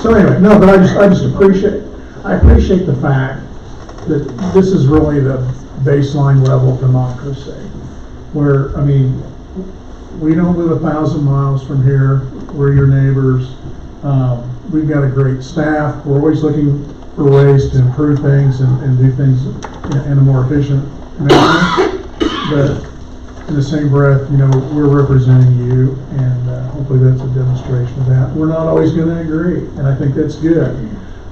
So anyway, no, but I just appreciate the fact that this is really the baseline level of democracy, where, I mean, we don't live 1,000 miles from here. We're your neighbors. We've got a great staff. We're always looking for ways to improve things and do things in a more efficient manner. But in the same breath, you know, we're representing you, and hopefully that's a demonstration of that. We're not always going to agree, and I think that's good.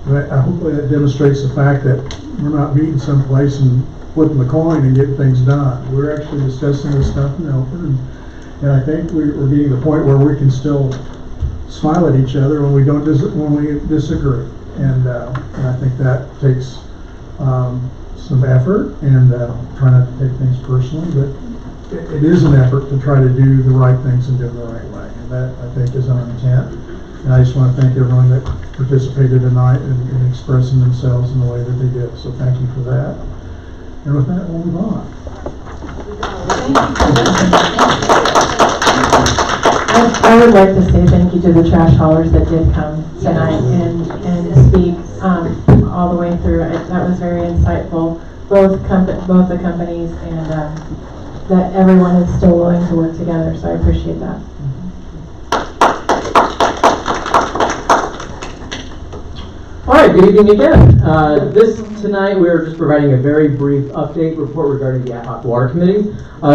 But hopefully that demonstrates the fact that we're not meeting someplace and flipping the coin and getting things done. We're actually discussing this stuff in open, and I think we're getting to the point where we can still smile at each other when we disagree, and I think that takes some effort, and try not to take things personally, but it is an effort to try to do the right things and do them the right way, and that, I think, is our intent. And I just want to thank everyone that participated tonight in expressing themselves in the way that they did. So thank you for that. And with that, we'll move on. I would like to say thank you to the trash haulers that did come tonight and speak all the way through. That was very insightful. Both the companies, and that everyone is still willing to work together. So I appreciate that. All right, good evening again. Tonight we are just providing a very brief update report regarding the Ad Hoc Water Committee.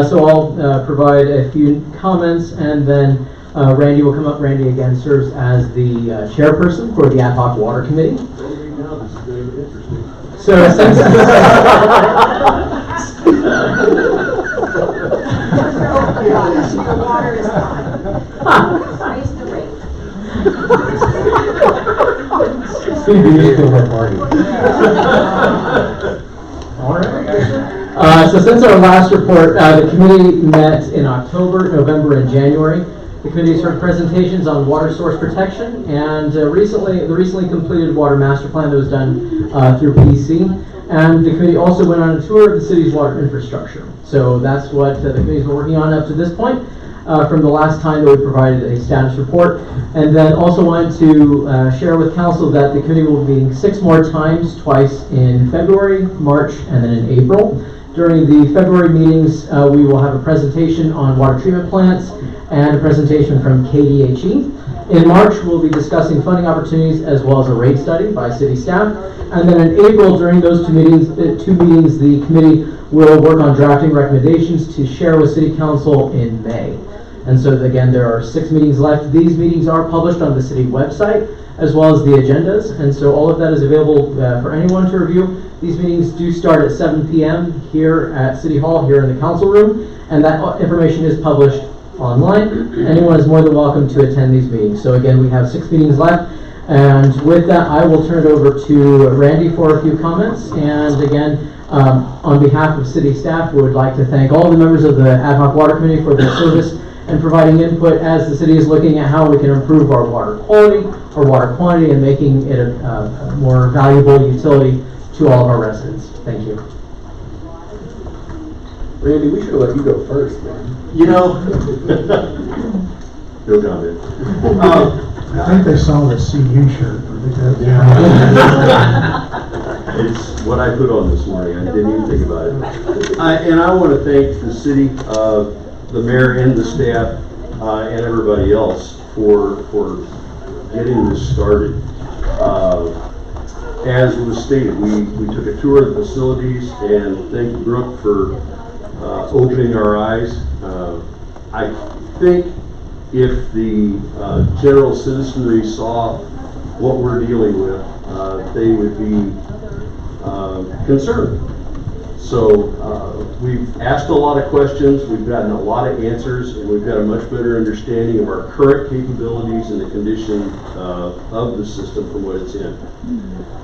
So I'll provide a few comments, and then Randy will come up. Randy again serves as the chairperson for the Ad Hoc Water Committee. Now this is going to be interesting. So since the water is high. Raise the rate. All right. So since our last report, the committee met in October, November, and January. The committee's heard presentations on water source protection, and the recently completed water master plan that was done through PC. And the committee also went on a tour of the city's water infrastructure. So that's what the committee's been working on up to this point. From the last time that we provided a status report. And then also wanted to share with council that the committee will be meeting 6 more times, twice in February, March, and then in April. During the February meetings, we will have a presentation on water treatment plants and a presentation from KDHE. In March, we'll be discussing funding opportunities as well as a rate study by city staff. And then in April, during those two meetings, the committee will work on drafting recommendations to share with City Council in May. And so again, there are 6 meetings left. These meetings are published on the city website, as well as the agendas. And so all of that is available for anyone to review. These meetings do start at 7 p.m. here at City Hall, here in the council room. And that information is published online. Anyone is more than welcome to attend these meetings. So again, we have 6 meetings left. And with that, I will turn it over to Randy for a few comments. And again, on behalf of city staff, we would like to thank all the members of the Ad Hoc Water Committee for their service and providing input as the city is looking at how we can improve our water quality, our water quantity, and making it a more valuable utility to all of our residents. Thank you. Randy, we should have let you go first, man. You know, No comment. I think they saw the CU shirt. It's what I put on this morning. I didn't even think about it. And I want to thank the city, the mayor and the staff, and everybody else for getting this started. As was stated, we took a tour of the facilities, and thank Brooke for opening our eyes. I think if the general citizenry saw what we're dealing with, they would be concerned. So we've asked a lot of questions, we've gotten a lot of answers, and we've got a much better understanding of our current capabilities and the condition of the system from what it's in.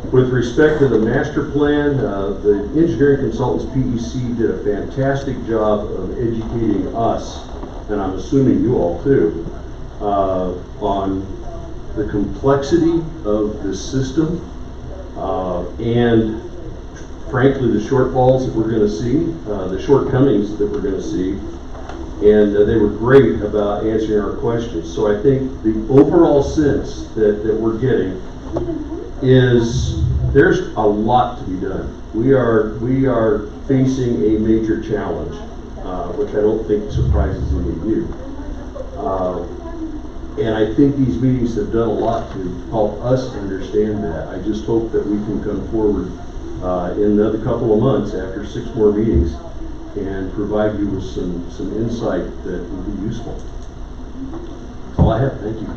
With respect to the master plan, the engineering consultants, PEC, did a fantastic job of educating us, and I'm assuming you all too, on the complexity of the system and frankly the shortfalls that we're going to see, the shortcomings that we're going to see. And they were great about answering our questions. So I think the overall sense that we're getting is there's a lot to be done. We are facing a major challenge, which I don't think surprises any of you. And I think these meetings have done a lot to help us understand that. I just hope that we can come forward in another couple of months after 6 more meetings and provide you with some insight that will be useful. That's all I have. Thank you.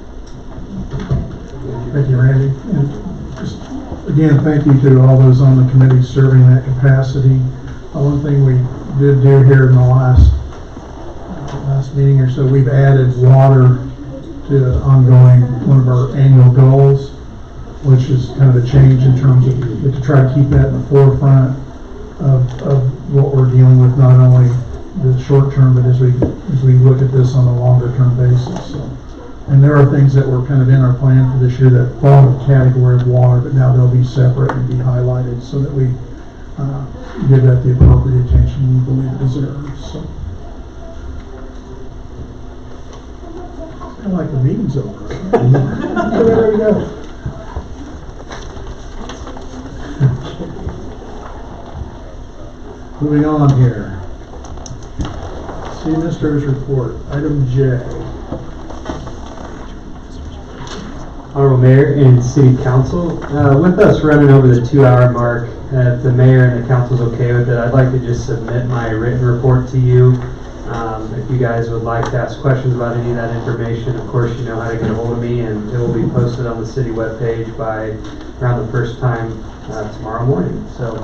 Thank you, Randy. And just, again, thank you to all those on the committee serving in that capacity. One thing we did do here in the last meeting or so, we've added water to ongoing, one of our annual goals, which is kind of a change in terms of to try to keep that in the forefront of what we're dealing with, not only the short term, but as we look at this on a longer term basis. So, and there are things that were kind of in our plan for this year that fall in the category of water, but now they'll be separate and be highlighted so that we give that the appropriate attention we believe it deserves. So, kind of like the meeting's over. We're ready to go. Moving on here. City Administrator's Report, item J. Honorable Mayor and City Council, with us running over the 2-hour mark, if the Mayor and the Council's okay with it, I'd like to just submit my written report to you. If you guys would like to ask questions about any of that information, of course you know how to get a hold of me, and it will be posted on the city webpage by around the first time tomorrow morning. So,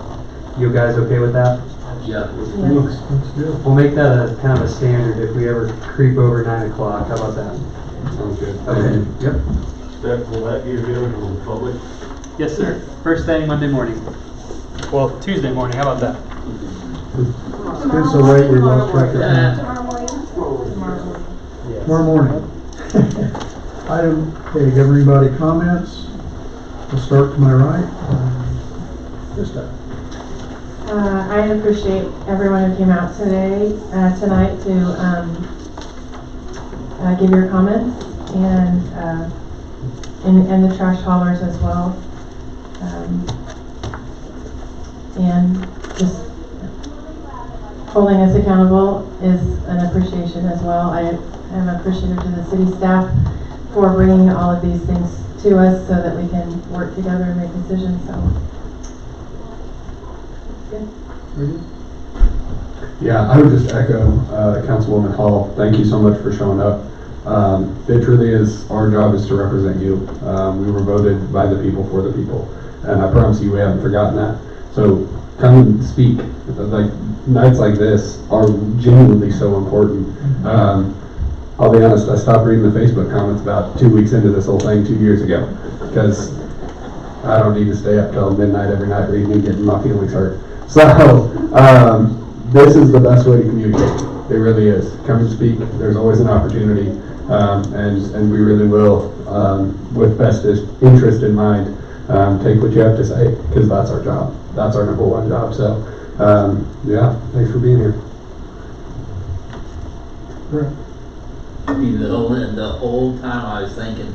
you guys okay with that? Yeah. Looks good. We'll make that a kind of a standard if we ever creep over 9 o'clock. How about that? Sounds good. Okay. Yep. Steph, will that be available to the public? Yes, sir. First thing Monday morning. Well, Tuesday morning. How about that? It's been so late we lost track of time. Tomorrow morning? Tomorrow morning. Item, okay, give everybody comments. We'll start to my right. Krista. I appreciate everyone who came out tonight to give your comments and the trash haulers as well. And just holding us accountable is an appreciation as well. I am appreciative to the city staff for bringing all of these things to us so that we can work together and make decisions. So. Yeah, I would just echo Councilwoman Hall. Thank you so much for showing up. It truly is, our job is to represent you. We were voted by the people for the people, and I promise you we haven't forgotten that. So come and speak. Like nights like this are genuinely so important. I'll be honest, I stopped reading the Facebook comments about 2 weeks into this whole thing 2 years ago, because I don't need to stay up till midnight every night reading and getting my feelings hurt. So, this is the best way to communicate. It really is. Come and speak. There's always an opportunity, and we really will, with best interest in mind, take what you have to say, because that's our job. That's our #1 job. So, yeah, thanks for being here. Right. The whole time I was thinking,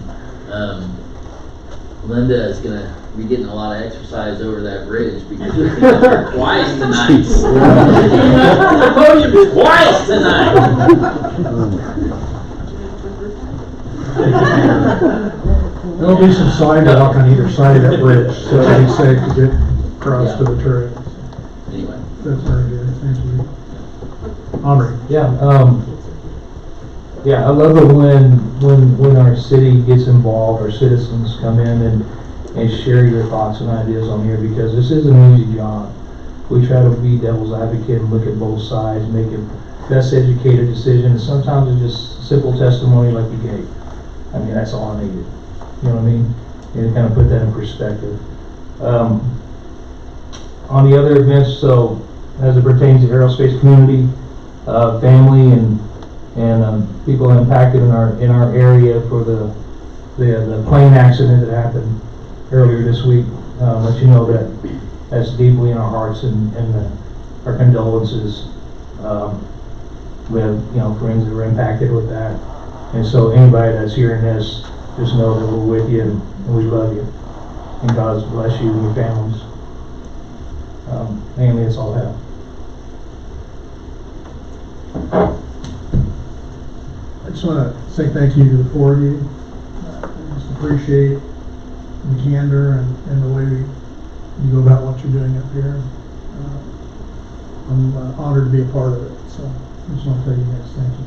Linda is gonna be getting a lot of exercise over that bridge because she came up here twice tonight. Twice tonight. There'll be some sidewalk on either side of that bridge, so it'll be safe to get across to the trail. Anyway. That's very good. Thank you. Aubrey. Yeah, I love it when our city gets involved, our citizens come in and share your thoughts and ideas on here, because this is an easy job. We try to be devil's advocate and look at both sides, make a best educated decision. And sometimes it's just simple testimony like you gave. I mean, that's all I needed. You know what I mean? And to kind of put that in perspective. On the other events, so as it pertains to aerospace community, family and people impacted in our area for the plane accident that happened earlier this week. Let you know that that's deeply in our hearts and our condolences. We have, friends that were impacted with that. And so anybody that's hearing this, just know that we're with you and we love you. And God bless you and your families. Mainly, that's all I have. I just want to say thank you to the four of you. I just appreciate the candor and the way you go about what you're doing up here. I'm honored to be a part of it, so I just want to tell you guys thank you.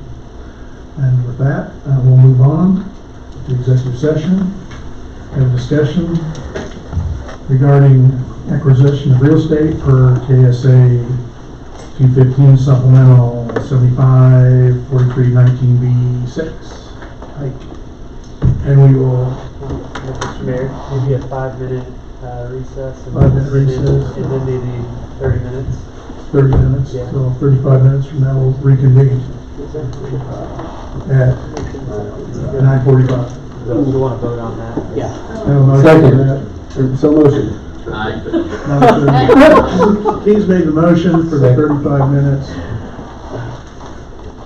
And with that, we'll move on to executive session. Have a discussion regarding acquisition of real estate per KSA 215 supplemental 75 4319B6. And we will Mr. Mayor, maybe a 5-minute recess. 5-minute recess. And then maybe 30 minutes. 30 minutes, Yeah. so 35 minutes from now we'll reconvene at 9:45. Do you want to vote on that? Yeah. Have a motion for that. So motion. Aye. Motion. Keys made the motion for the 35 minutes.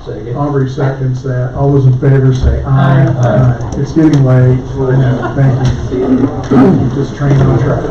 Second. Aubrey seconds that. All those in favor say aye. Aye. It's getting late. I know. Thank you. Keep this train on track.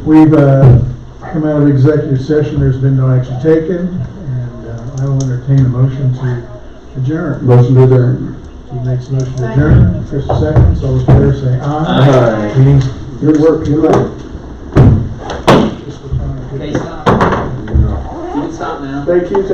We've come out of executive session, there's been no action taken, and I will entertain a motion to adjourn. Motion to adjourn. He makes a motion to adjourn, Chris seconds, all those in favor say aye. Aye. Meeting's Good work, good luck. Okay, stop. You can stop now. Thank you.